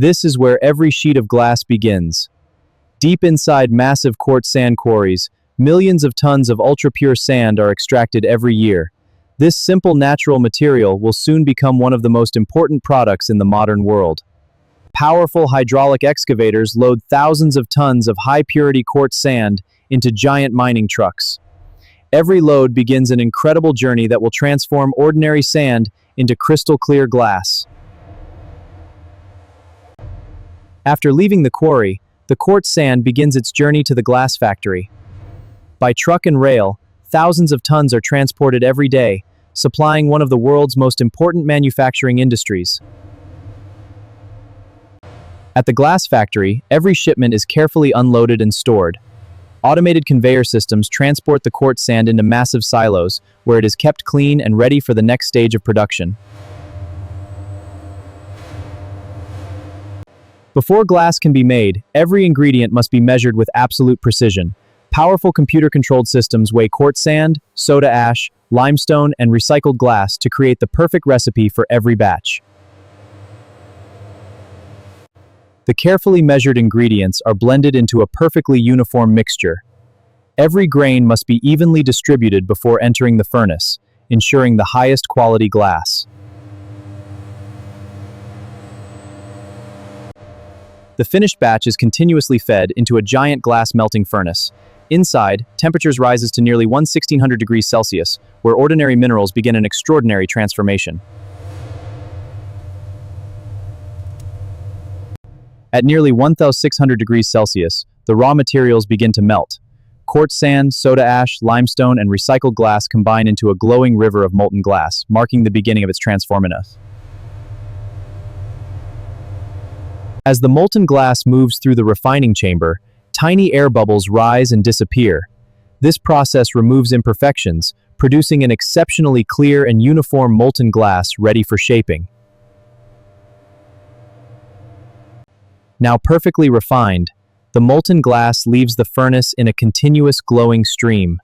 This is where every sheet of glass begins. Deep inside massive quartz sand quarries, millions of tons of ultra-pure sand are extracted every year. This simple natural material will soon become one of the most important products in the modern world. Powerful hydraulic excavators load thousands of tons of high-purity quartz sand into giant mining trucks. Every load begins an incredible journey that will transform ordinary sand into crystal-clear glass. After leaving the quarry, the quartz sand begins its journey to the glass factory. By truck and rail, thousands of tons are transported every day, supplying one of the world's most important manufacturing industries. At the glass factory, every shipment is carefully unloaded and stored. Automated conveyor systems transport the quartz sand into massive silos, where it is kept clean and ready for the next stage of production. Before glass can be made, every ingredient must be measured with absolute precision. Powerful computer-controlled systems weigh quartz sand, soda ash, limestone, and recycled glass to create the perfect recipe for every batch. The carefully measured ingredients are blended into a perfectly uniform mixture. Every grain must be evenly distributed before entering the furnace, ensuring the highest quality glass. The finished batch is continuously fed into a giant glass melting furnace. Inside, temperatures rises to nearly 1600 degrees Celsius, where ordinary minerals begin an extraordinary transformation. At nearly 1600 degrees Celsius, the raw materials begin to melt. Quartz sand, soda ash, limestone, and recycled glass combine into a glowing river of molten glass, marking the beginning of its transformation. As the molten glass moves through the refining chamber, tiny air bubbles rise and disappear. This process removes imperfections, producing an exceptionally clear and uniform molten glass ready for shaping. Now perfectly refined, the molten glass leaves the furnace in a continuous glowing stream.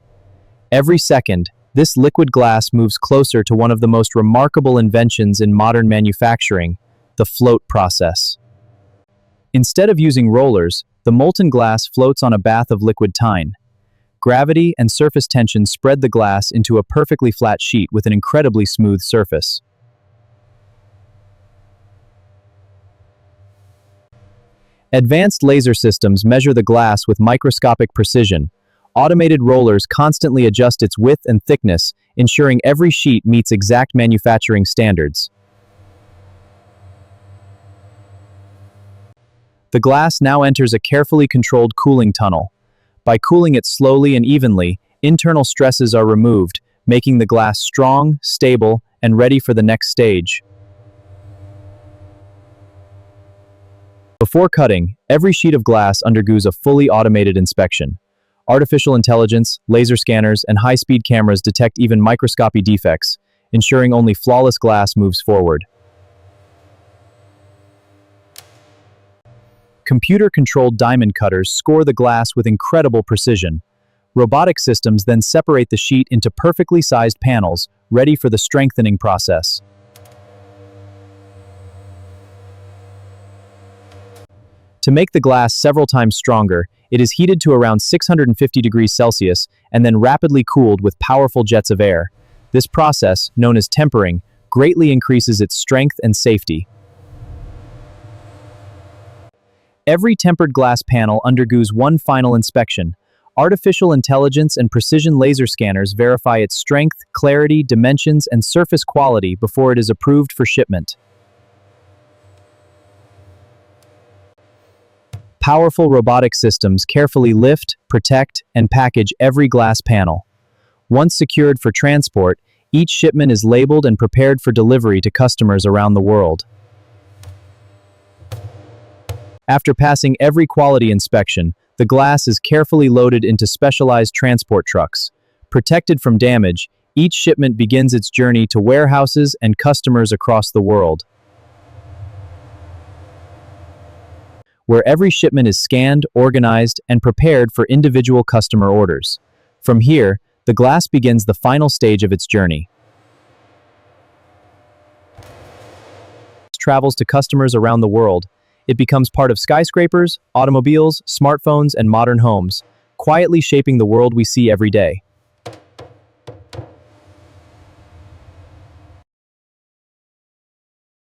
Every second, this liquid glass moves closer to one of the most remarkable inventions in modern manufacturing, the float process. Instead of using rollers, the molten glass floats on a bath of liquid tine. Gravity and surface tension spread the glass into a perfectly flat sheet with an incredibly smooth surface. Advanced laser systems measure the glass with microscopic precision. Automated rollers constantly adjust its width and thickness, ensuring every sheet meets exact manufacturing standards. The glass now enters a carefully controlled cooling tunnel. By cooling it slowly and evenly, internal stresses are removed, making the glass strong, stable, and ready for the next stage. Before cutting, every sheet of glass undergoes a fully automated inspection. Artificial intelligence, laser scanners, and high-speed cameras detect even microscopic defects, ensuring only flawless glass moves forward. Computer-controlled diamond cutters score the glass with incredible precision. Robotic systems then separate the sheet into perfectly sized panels, ready for the strengthening process. To make the glass several times stronger, it is heated to around 650 degrees Celsius and then rapidly cooled with powerful jets of air. This process, known as tempering, greatly increases its strength and safety. Every tempered glass panel undergoes one final inspection. Artificial intelligence and precision laser scanners verify its strength, clarity, dimensions, and surface quality before it is approved for shipment. Powerful robotic systems carefully lift, protect, and package every glass panel. Once secured for transport, each shipment is labeled and prepared for delivery to customers around the world. After passing every quality inspection, the glass is carefully loaded into specialized transport trucks. Protected from damage, each shipment begins its journey to warehouses and customers across the world, where every shipment is scanned, organized, and prepared for individual customer orders. From here, the glass begins the final stage of its journey. It travels to customers around the world, It becomes part of skyscrapers, automobiles, smartphones, and modern homes, quietly shaping the world we see every day.